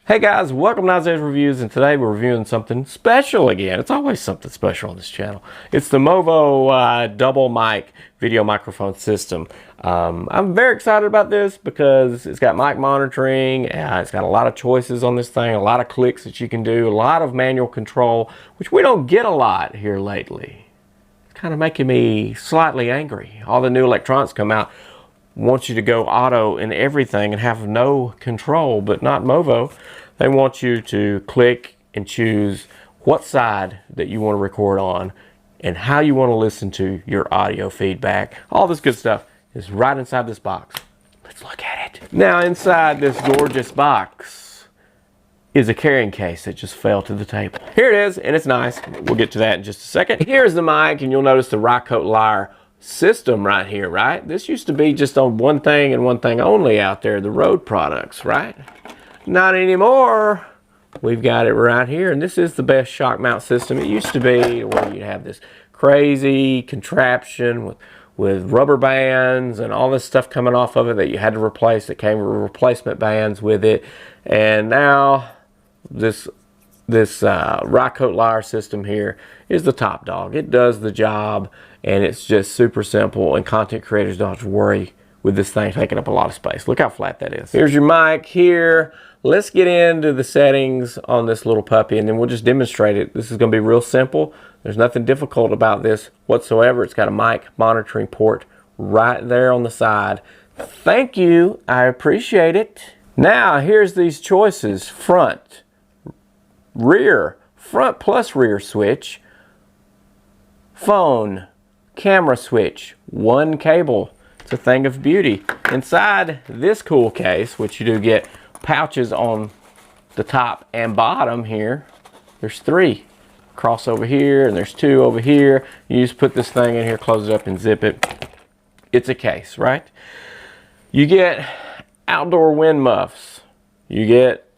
Hey guys, welcome to Isaiah's Reviews, and today we're reviewing something special again. It's always something special on this channel. It's the Movo DoubleMic video microphone system. I'm very excited about this because it's got mic monitoring, it's got a lot of choices on this thing, a lot of clicks that you can do, a lot of manual control, which we don't get a lot here lately. It's kind of making me slightly angry. All the new electronics come out wants you to go auto in everything and have no control, but not Movo. They want you to click and choose what side that you want to record on and how you want to listen to your audio feedback. All this good stuff is right inside this box. Let's look at it. Now inside this gorgeous box is a carrying case that just fell to the table. Here it is, and it's nice. We'll get to that in just a second. Here's the mic, and you'll notice the Rycote Lyre system right here, right? This used to be just on one thing and one thing only out there, the Rode products, right? Not anymore. We've got it right here, and this is the best shock mount system. It used to be where you'd have this crazy contraption with rubber bands and all this stuff coming off of it that you had to replace. That came with replacement bands with it, and now this Rycote Lyre system here is the top dog. It does the job, and it's just super simple, and content creators don't have to worry with this thing taking up a lot of space. Look how flat that is. Here's your mic here. Let's get into the settings on this little puppy, and then we'll just demonstrate it. This is going to be real simple. There's nothing difficult about this whatsoever. It's got a mic monitoring port right there on the side. Thank you. I appreciate it. Now, here's these choices. Front, rear, front plus rear switch, phone, camera switch, one cable. It's a thing of beauty. Inside this cool case, which you do get pouches on the top and bottom here, there's three. Cross over here, and there's two over here. You just put this thing in here, close it up, and zip it. It's a case, right? You get outdoor wind muffs. You get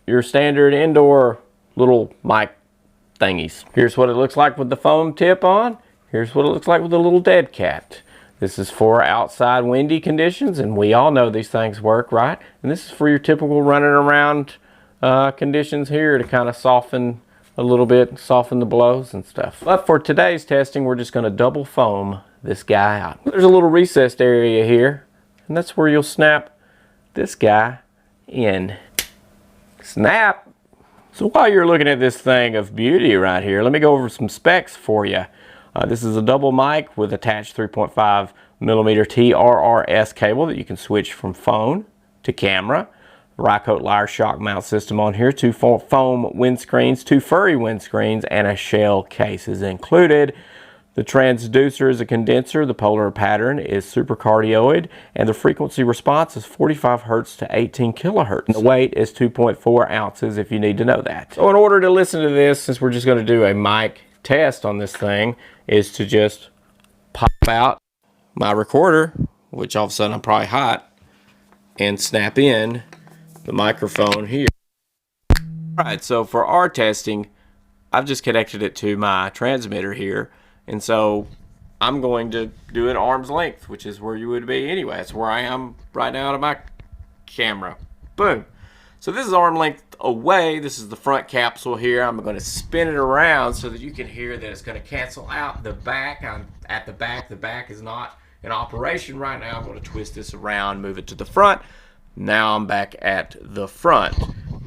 your standard indoor little mic thingies. Here's what it looks like with the foam tip on. Here's what it looks like with the little dead cat. This is for outside windy conditions, and we all know these things work, right? And this is for your typical running around conditions here to kind of soften a little bit, soften the blows and stuff. But for today's testing, we're just going to double foam this guy out. There's a little recessed area here, and that's where you'll snap this guy in. Snap! So while you're looking at this thing of beauty right here, let me go over some specs for you. This is a double mic with attached 3.5 millimeter TRRS cable that you can switch from phone to camera. Rycote Lyre shock mount system on here, two foam windscreens, two furry windscreens, and a shell case is included. The transducer is a condenser, the polar pattern is supercardioid, and the frequency response is 45 hertz to 18 kilohertz. The weight is 2.4 ounces if you need to know that. So in order to listen to this, since we're just going to do a mic test on this thing, is to just pop out my recorder, which all of a sudden I'm probably hot, and snap in the microphone here. Alright, so for our testing, I've just connected it to my transmitter here, and so I'm going to do it arm's length, which is where you would be anyway. That's where I am right now to my camera. Boom. So this is arm length away. This is the front capsule here. I'm going to spin it around so that you can hear that it's going to cancel out the back. I'm at the back. The back is not in operation right now. I'm going to twist this around, move it to the front. Now I'm back at the front.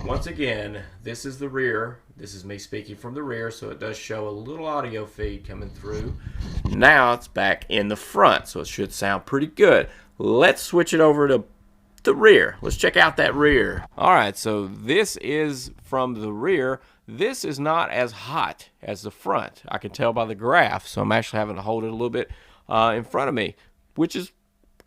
Once again, this is the rear. This is me speaking from the rear, so it does show a little audio feed coming through. Now it's back in the front, so it should sound pretty good. Let's switch it over to the rear. Let's check out that rear. Alright, so this is from the rear. This is not as hot as the front. I can tell by the graph, so I'm actually having to hold it a little bit in front of me, which is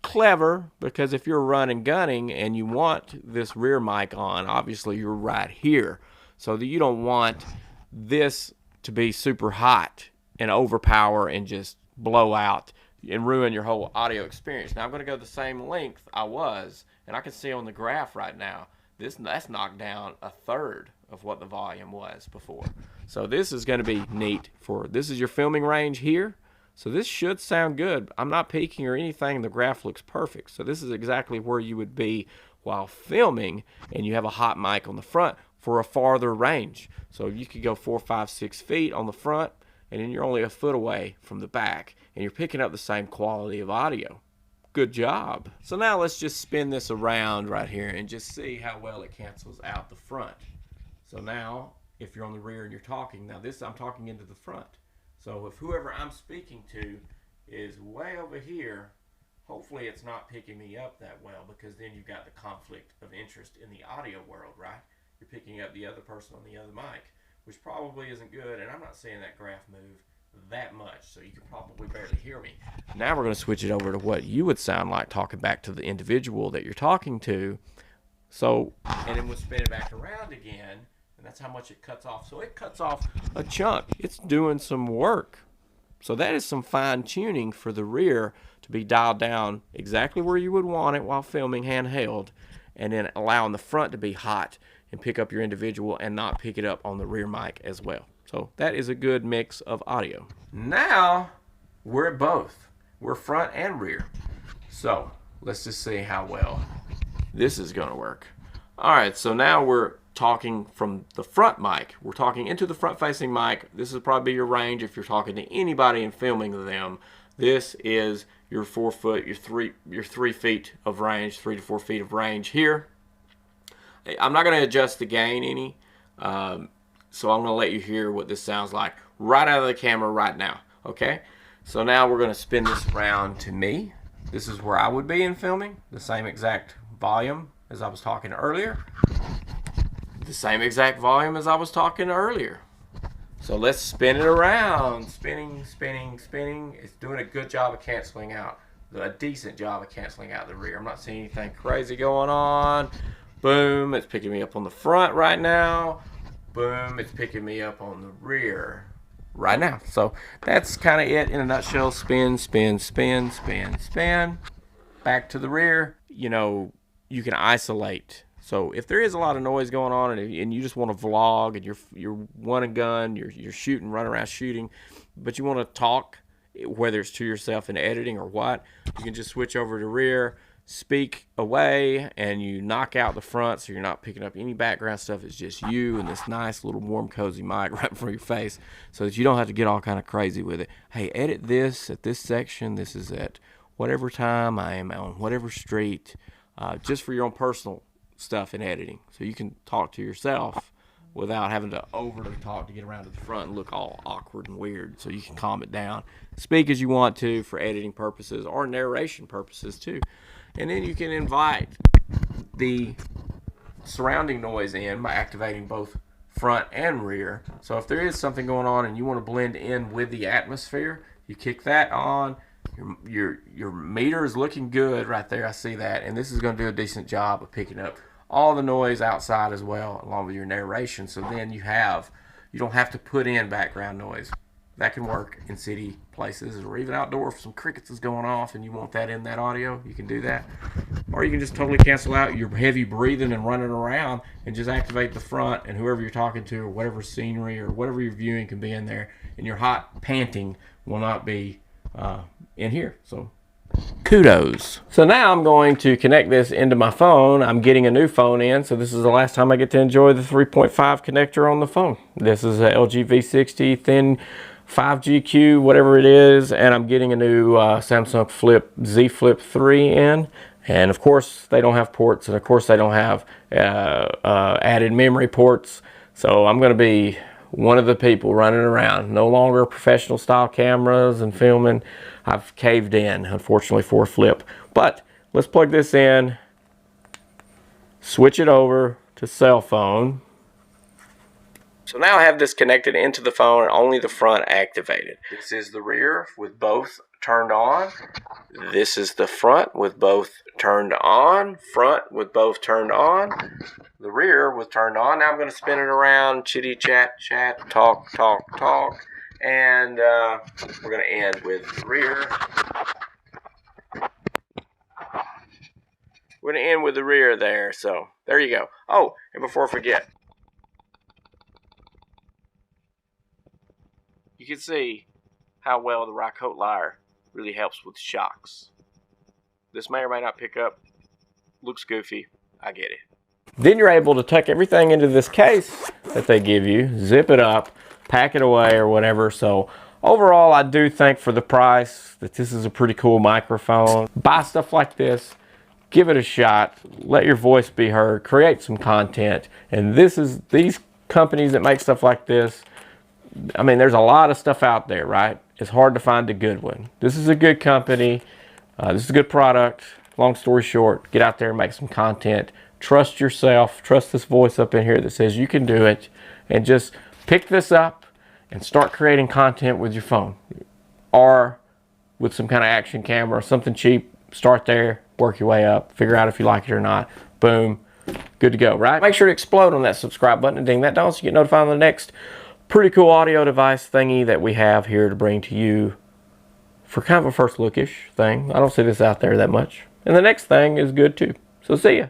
clever because if you're running gunning and you want this rear mic on, obviously you're right here, so that you don't want this to be super hot and overpower and just blow out and ruin your whole audio experience. Now I'm going to go the same length I was, and I can see on the graph right now that's knocked down a third of what the volume was before. So this is going to be neat for, this is your filming range here. So this should sound good. I'm not peaking or anything. The graph looks perfect. So this is exactly where you would be while filming, and you have a hot mic on the front for a farther range. So you could go 4, 5, 6 feet on the front, and then you're only a foot away from the back, and you're picking up the same quality of audio. Good job. So now let's just spin this around right here and just see how well it cancels out the front. So now, if you're on the rear and you're talking, now this I'm talking into the front. So if whoever I'm speaking to is way over here, hopefully it's not picking me up that well, because then you've got the conflict of interest in the audio world, right? You're picking up the other person on the other mic, which probably isn't good, and I'm not seeing that graph move that much, so you can probably barely hear me. Now we're going to switch it over to what you would sound like talking back to the individual that you're talking to. So, and then we'll spin it back around again, and that's how much it cuts off. So it cuts off a chunk. It's doing some work. So that is some fine tuning for the rear to be dialed down exactly where you would want it while filming handheld, and then allowing the front to be hot and pick up your individual and not pick it up on the rear mic as well. So that is a good mix of audio. Now we're at both. We're front and rear. So let's just see how well this is going to work. All right, so now we're talking from the front mic. We're talking into the front facing mic. This is probably your range if you're talking to anybody and filming them. This is your 4 foot, your 3 feet of range, 3 to 4 feet of range here. I'm not going to adjust the gain any. So I'm going to let you hear what this sounds like right out of the camera right now, okay? So now we're going to spin this around to me. This is where I would be in filming, the same exact volume as I was talking earlier. The same exact volume as I was talking earlier. So let's spin it around. Spinning, spinning, spinning. It's doing a good job of canceling out, a decent job of canceling out the rear. I'm not seeing anything crazy going on. Boom, it's picking me up on the front right now. Boom, it's picking me up on the rear right now. So that's kind of it in a nutshell. Spin, spin, spin, spin, spin. Back to the rear. You know, you can isolate. So if there is a lot of noise going on and you just want to vlog and you're one and gun, you're shooting, running around shooting, but you want to talk, whether it's to yourself in editing or what, you can just switch over to rear, speak away, and you knock out the front so you're not picking up any background stuff. It's just you and this nice little warm cozy mic right in front of your face, so that you don't have to get all kind of crazy with it. Hey, edit this at this section. This is at whatever time I am on whatever street, just for your own personal stuff in editing, so you can talk to yourself without having to overly talk to get around to the front and look all awkward and weird. So you can calm it down, speak as you want to for editing purposes or narration purposes too. And then you can invite the surrounding noise in by activating both front and rear. So if there is something going on and you want to blend in with the atmosphere, you kick that on. Your meter is looking good right there. I see that, and this is going to do a decent job of picking up all the noise outside as well, along with your narration. So then you don't have to put in background noise. That can work in city places or even outdoor if some crickets is going off and you want that in that audio, you can do that. Or you can just totally cancel out your heavy breathing and running around and just activate the front, and whoever you're talking to or whatever scenery or whatever you're viewing can be in there, and your hot panting will not be in here. So kudos. So now I'm going to connect this into my phone. I'm getting a new phone in, so this is the last time I get to enjoy the 3.5 connector on the phone. This is a LG V60 thin 5GQ, whatever it is, and I'm getting a new Samsung Z Flip 3 in. And of course they don't have ports, and of course they don't have added memory ports. So I'm going to be one of the people running around. No longer professional style cameras and filming. I've caved in, unfortunately, for a flip. But let's plug this in, switch it over to cell phone. So now I have this connected into the phone and only the front activated. This is the rear with both turned on. This is the front with both turned on. Front with both turned on. The rear with turned on. Now I'm going to spin it around, chitty chat, chat, talk, talk, talk. And we're going to end with the rear. We're going to end with the rear there. So there you go. Oh, and before I forget, you can see how well the Rycote lyre really helps with shocks. This may or may not pick up. Looks goofy. I get it. Then you're able to tuck everything into this case that they give you, zip it up, pack it away or whatever. So overall, I do think for the price that this is a pretty cool microphone. Buy stuff like this, give it a shot, let your voice be heard, create some content. And these companies that make stuff like this, I mean, there's a lot of stuff out there, right? It's hard to find a good one. This is a good company. This is a good product. Long story short, get out there and make some content. Trust yourself. Trust this voice up in here that says you can do it. And just pick this up and start creating content with your phone. Or with some kind of action camera, something cheap. Start there, work your way up, figure out if you like it or not. Boom. Good to go, right? Make sure to explode on that subscribe button and ding that bell so you get notified on the next pretty cool audio device thingy that we have here to bring to you for kind of a first lookish thing. I don't see this out there that much. And the next thing is good too. So see ya.